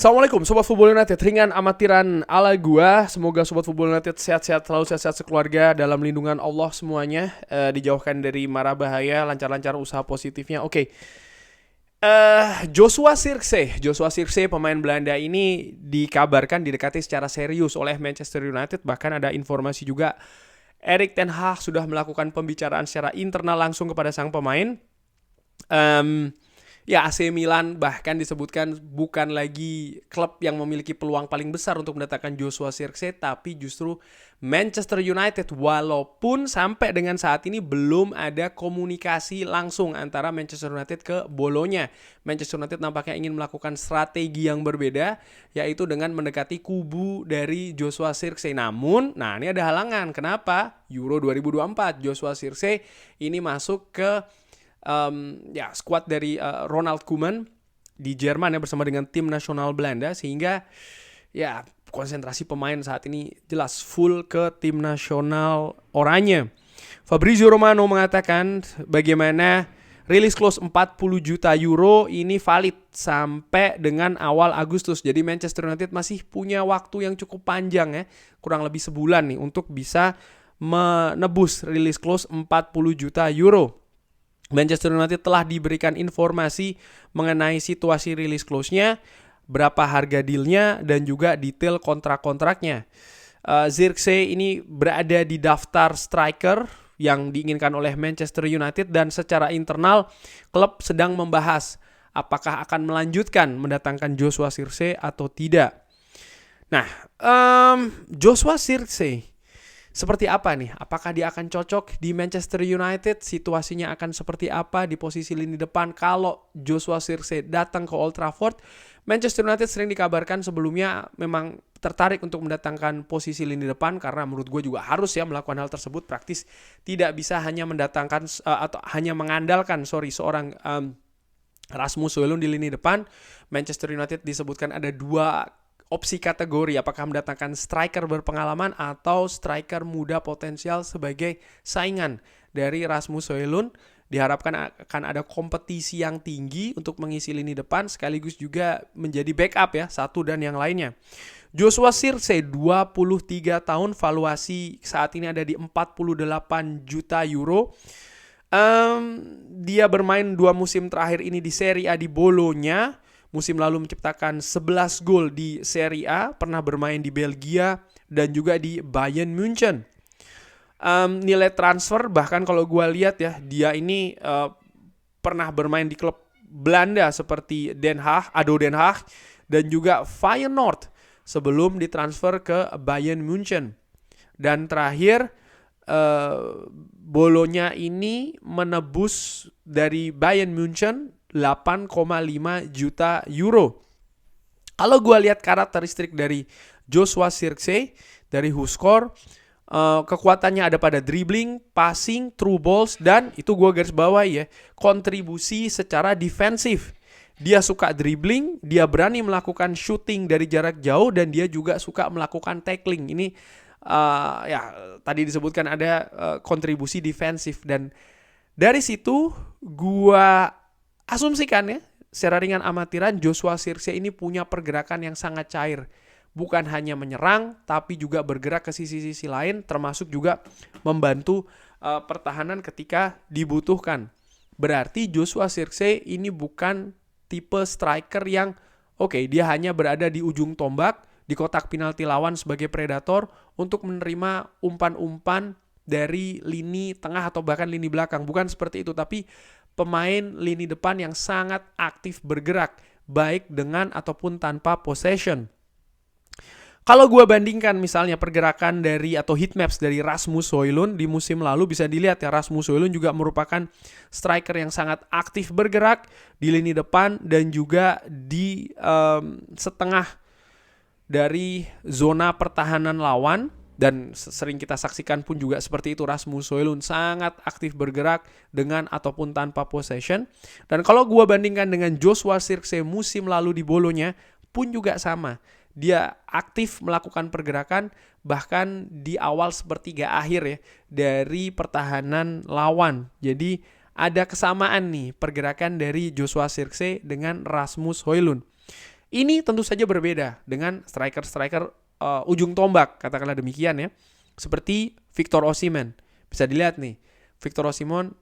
Assalamualaikum Sobat Football United, ringan amatiran ala gua. Semoga Sobat Football United sehat-sehat, selalu sehat-sehat sekeluarga dalam lindungan Allah semuanya, dijauhkan dari mara bahaya, lancar-lancar usaha positifnya. Joshua Zirkzee, pemain Belanda ini dikabarkan didekati secara serius oleh Manchester United. Bahkan ada informasi juga Erik ten Hag sudah melakukan pembicaraan secara internal langsung kepada sang pemain. AC Milan bahkan disebutkan bukan lagi klub yang memiliki peluang paling besar untuk mendatangkan Joshua Zirkzee, tapi justru Manchester United, walaupun sampai dengan saat ini belum ada komunikasi langsung antara Manchester United ke Bolonya. Manchester United nampaknya ingin melakukan strategi yang berbeda, yaitu dengan mendekati kubu dari Joshua Zirkzee. Namun, ini ada halangan. Kenapa? Euro 2024, Joshua Zirkzee ini masuk ke skuad dari Ronald Koeman di Jerman bersama dengan tim nasional Belanda, sehingga konsentrasi pemain saat ini jelas full ke tim nasional oranye. Fabrizio Romano mengatakan bagaimana release clause 40 juta euro ini valid sampai dengan awal Agustus. Jadi Manchester United masih punya waktu yang cukup panjang kurang lebih sebulan nih untuk bisa menebus release clause 40 juta euro. Manchester United telah diberikan informasi mengenai situasi release clause-nya, berapa harga deal-nya, dan juga detail kontrak-kontraknya. Zirkzee ini berada di daftar striker yang diinginkan oleh Manchester United, dan secara internal klub sedang membahas apakah akan melanjutkan mendatangkan Joshua Zirkzee atau tidak. Joshua Zirkzee seperti apa nih? Apakah dia akan cocok di Manchester United? Situasinya akan seperti apa di posisi lini depan kalau Joshua Zirkzee datang ke Old Trafford? Manchester United sering dikabarkan sebelumnya memang tertarik untuk mendatangkan posisi lini depan, karena menurut gue juga harus melakukan hal tersebut. Praktis tidak bisa hanya mendatangkan atau hanya mengandalkan seorang Rasmus Højlund di lini depan. Manchester United disebutkan ada dua opsi kategori, apakah mendatangkan striker berpengalaman atau striker muda potensial sebagai saingan dari Rasmus Højlund. Diharapkan akan ada kompetisi yang tinggi untuk mengisi lini depan, sekaligus juga menjadi backup satu dan yang lainnya. Joshua Zirkzee 23 tahun, valuasi saat ini ada di 48 juta euro. Dia bermain 2 musim terakhir ini di Serie A di Bolonya. Musim lalu menciptakan 11 gol di Serie A, pernah bermain di Belgia dan juga di Bayern München. Nilai transfer bahkan kalau gue lihat dia ini pernah bermain di klub Belanda seperti ADO Den Haag dan juga Feyenoord sebelum ditransfer ke Bayern München. Dan terakhir Bolonya ini menebus dari Bayern München 8,5 juta euro. Kalau gue lihat karakteristik dari Joshua Zirkzee dari WhoScored, kekuatannya ada pada dribbling, passing, through balls, dan itu gue garis bawahi kontribusi secara defensif. Dia suka dribbling, dia berani melakukan shooting dari jarak jauh, dan dia juga suka melakukan tackling. Ini tadi disebutkan ada kontribusi defensif, dan dari situ gue asumsikan secara ringan amatiran Joshua Zirkzee ini punya pergerakan yang sangat cair. Bukan hanya menyerang, tapi juga bergerak ke sisi-sisi lain, termasuk juga membantu pertahanan ketika dibutuhkan. Berarti Joshua Zirkzee ini bukan tipe striker yang dia hanya berada di ujung tombak, di kotak penalti lawan sebagai predator untuk menerima umpan-umpan dari lini tengah atau bahkan lini belakang. Bukan seperti itu, tapi pemain lini depan yang sangat aktif bergerak, baik dengan ataupun tanpa possession. Kalau gue bandingkan misalnya pergerakan dari atau heatmaps dari Rasmus Højlund di musim lalu, bisa dilihat Rasmus Højlund juga merupakan striker yang sangat aktif bergerak di lini depan dan juga di setengah dari zona pertahanan lawan. Dan sering kita saksikan pun juga seperti itu, Rasmus Højlund sangat aktif bergerak dengan ataupun tanpa possession. Dan kalau gue bandingkan dengan Joshua Zirkzee musim lalu di Bolonya pun juga sama. Dia aktif melakukan pergerakan bahkan di awal sepertiga akhir dari pertahanan lawan. Jadi ada kesamaan nih pergerakan dari Joshua Zirkzee dengan Rasmus Højlund. Ini tentu saja berbeda dengan striker-striker ujung tombak, katakanlah demikian ya. Seperti Victor Osimhen. Bisa dilihat nih, Victor Osimhen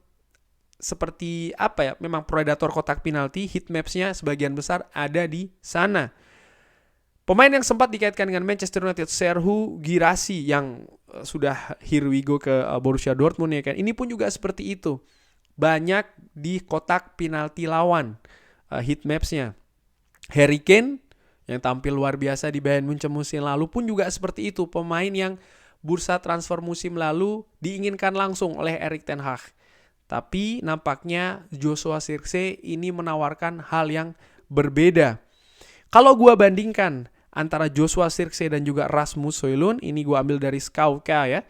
seperti apa ya, memang predator kotak penalti, hit maps-nya sebagian besar ada di sana. Pemain yang sempat dikaitkan dengan Manchester United, Serhou Guirassy yang sudah here we go ke Borussia Dortmund ya kan. Ini pun juga seperti itu. Banyak di kotak penalti lawan hit maps-nya. Harry Kane yang tampil luar biasa di Bayern Munchen musim lalu pun juga seperti itu. Pemain yang bursa transfer musim lalu diinginkan langsung oleh Erik ten Hag. Tapi nampaknya Joshua Zirkzee ini menawarkan hal yang berbeda. Kalau gue bandingkan antara Joshua Zirkzee dan juga Rasmus Højlund, ini gue ambil dari Schalke ya.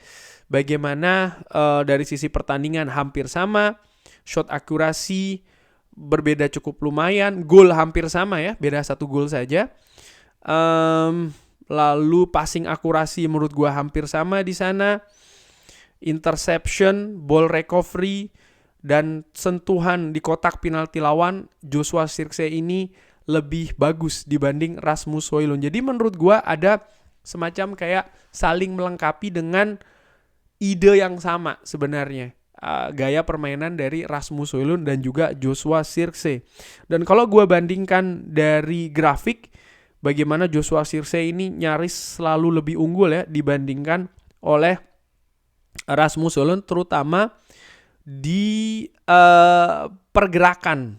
Bagaimana dari sisi pertandingan hampir sama, shot akurasi berbeda cukup lumayan, gol hampir sama ya, beda 1 gol saja. Lalu passing akurasi menurut gue hampir sama di sana. Interception, ball recovery, dan sentuhan di kotak penalti lawan, Joshua Zirkzee ini lebih bagus dibanding Rasmus Højlund. Jadi menurut gue ada semacam kayak saling melengkapi dengan ide yang sama sebenarnya. Gaya permainan dari Rasmus Højlund dan juga Joshua Zirkzee. Dan kalau gue bandingkan dari grafik, bagaimana Joshua Zirkzee ini nyaris selalu lebih unggul ya dibandingkan oleh Rasmus Højlund, terutama di pergerakan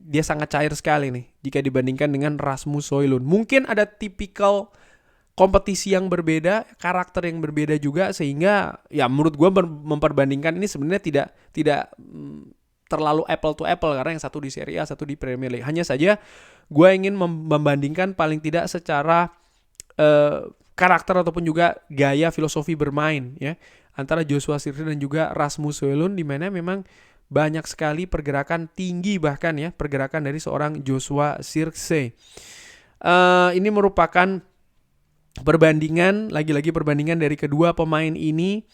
dia sangat cair sekali nih jika dibandingkan dengan Rasmus Højlund. Mungkin ada tipikal kompetisi yang berbeda, karakter yang berbeda juga, sehingga ya menurut gue memperbandingkan ini sebenarnya tidak terlalu apple to apple, karena yang satu di Serie A, satu di Premier League. Hanya saja gue ingin membandingkan paling tidak secara karakter ataupun juga gaya filosofi bermain ya antara Joshua Zirkzee dan juga Rasmus Højlund, di mana memang banyak sekali pergerakan tinggi, bahkan ya pergerakan dari seorang Joshua Zirkzee. Ini merupakan perbandingan, lagi-lagi perbandingan dari kedua pemain ini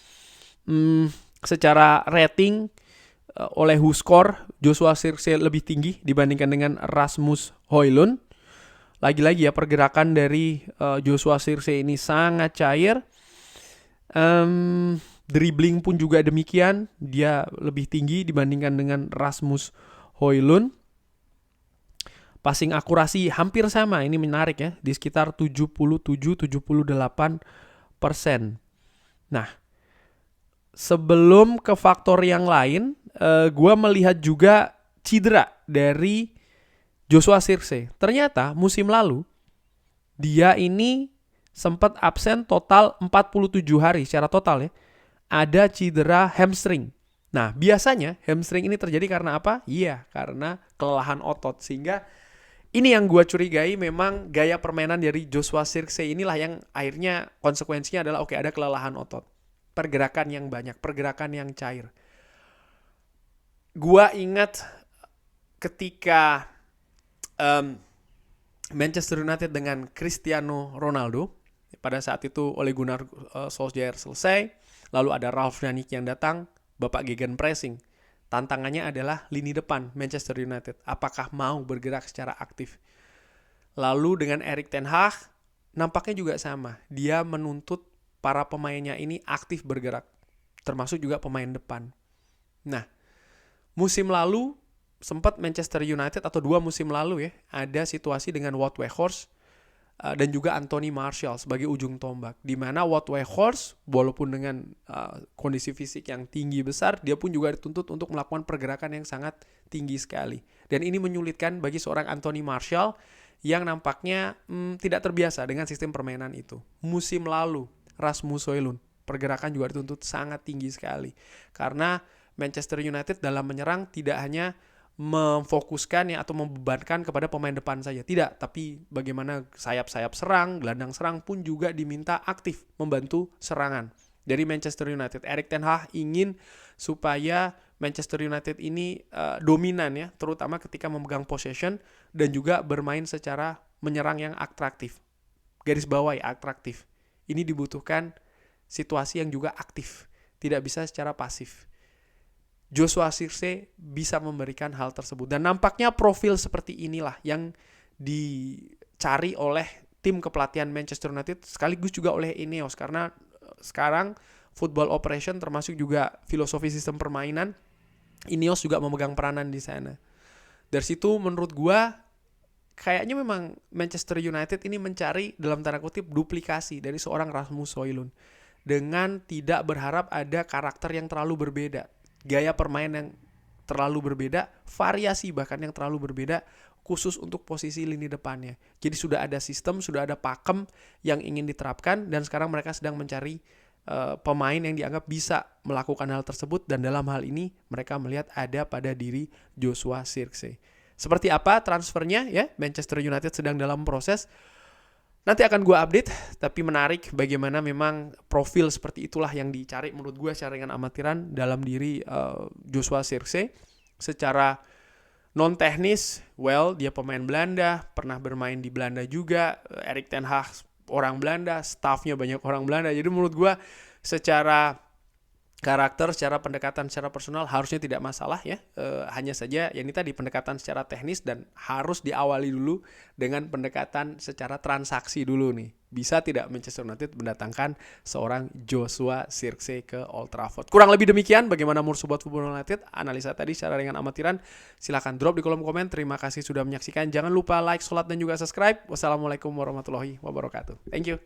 secara rating oleh WhoScored, Joshua Zirkzee lebih tinggi dibandingkan dengan Rasmus Højlund. Lagi-lagi ya pergerakan dari Joshua Zirkzee ini sangat cair. Dribbling pun juga demikian, dia lebih tinggi dibandingkan dengan Rasmus Højlund. Passing akurasi hampir sama, ini menarik ya, di sekitar 77-78%. Nah, sebelum ke faktor yang lain, gue melihat juga cedera dari Joshua Zirkzee. Ternyata musim lalu dia ini sempat absen total 47 hari secara total ya. Ada cedera hamstring. Nah, biasanya hamstring ini terjadi karena apa? Iya, karena kelelahan otot. Sehingga ini yang gue curigai, memang gaya permainan dari Joshua Zirkzee inilah yang akhirnya konsekuensinya adalah ada kelelahan otot. Pergerakan yang banyak, pergerakan yang cair. Gue ingat ketika Manchester United dengan Cristiano Ronaldo, pada saat itu Ole Gunnar Solskjaer selesai, lalu ada Ralf Rangnick yang datang, Bapak gegen pressing. Tantangannya adalah lini depan Manchester United. Apakah mau bergerak secara aktif? Lalu dengan Erik ten Hag, nampaknya juga sama. Dia menuntut para pemainnya ini aktif bergerak. Termasuk juga pemain depan. Nah, musim lalu, sempat Manchester United atau 2 musim lalu ya, ada situasi dengan Wout Weghorst dan juga Anthony Martial sebagai ujung tombak, di mana Wout Weghorst walaupun dengan kondisi fisik yang tinggi besar, dia pun juga dituntut untuk melakukan pergerakan yang sangat tinggi sekali, dan ini menyulitkan bagi seorang Anthony Martial yang nampaknya tidak terbiasa dengan sistem permainan itu. Musim lalu Rasmus Højlund pergerakan juga dituntut sangat tinggi sekali, karena Manchester United dalam menyerang tidak hanya memfokuskan ya atau membebankan kepada pemain depan saja, tidak, tapi bagaimana sayap-sayap serang, gelandang serang pun juga diminta aktif membantu serangan dari Manchester United. Erik ten Hag ingin supaya Manchester United ini dominan ya, terutama ketika memegang possession dan juga bermain secara menyerang yang atraktif. Garis bawahi atraktif. Ini dibutuhkan situasi yang juga aktif, tidak bisa secara pasif. Joshua Zirkzee bisa memberikan hal tersebut. Dan nampaknya profil seperti inilah yang dicari oleh tim kepelatihan Manchester United sekaligus juga oleh Ineos, karena sekarang football operation termasuk juga filosofi sistem permainan Ineos juga memegang peranan di sana. Dari situ menurut gua kayaknya memang Manchester United ini mencari dalam tanda kutip duplikasi dari seorang Rasmus Højlund dengan tidak berharap ada karakter yang terlalu berbeda, gaya permainan yang terlalu berbeda, variasi bahkan yang terlalu berbeda khusus untuk posisi lini depannya. Jadi sudah ada sistem, sudah ada pakem yang ingin diterapkan dan sekarang mereka sedang mencari pemain yang dianggap bisa melakukan hal tersebut, dan dalam hal ini mereka melihat ada pada diri Joshua Zirkzee. Seperti apa transfernya ya, Manchester United sedang dalam proses. Nanti akan gue update, tapi menarik bagaimana memang profil seperti itulah yang dicari menurut gue secara ringan amatiran dalam diri Joshua Zirkzee. Secara non teknis, dia pemain Belanda, pernah bermain di Belanda juga. Erik ten Hag orang Belanda, staffnya banyak orang Belanda. Jadi menurut gue secara karakter, secara pendekatan, secara personal harusnya tidak masalah ya. Hanya saja ya ini tadi pendekatan secara teknis dan harus diawali dulu dengan pendekatan secara transaksi dulu nih. Bisa tidak Manchester United mendatangkan seorang Joshua Zirkzee ke Old Trafford? Kurang lebih demikian bagaimana menurut Sobat Football United analisa tadi secara ringan amatiran. Silahkan drop di kolom komen. Terima kasih sudah menyaksikan. Jangan lupa like, sholat, dan juga subscribe. Wassalamualaikum warahmatullahi wabarakatuh. Thank you.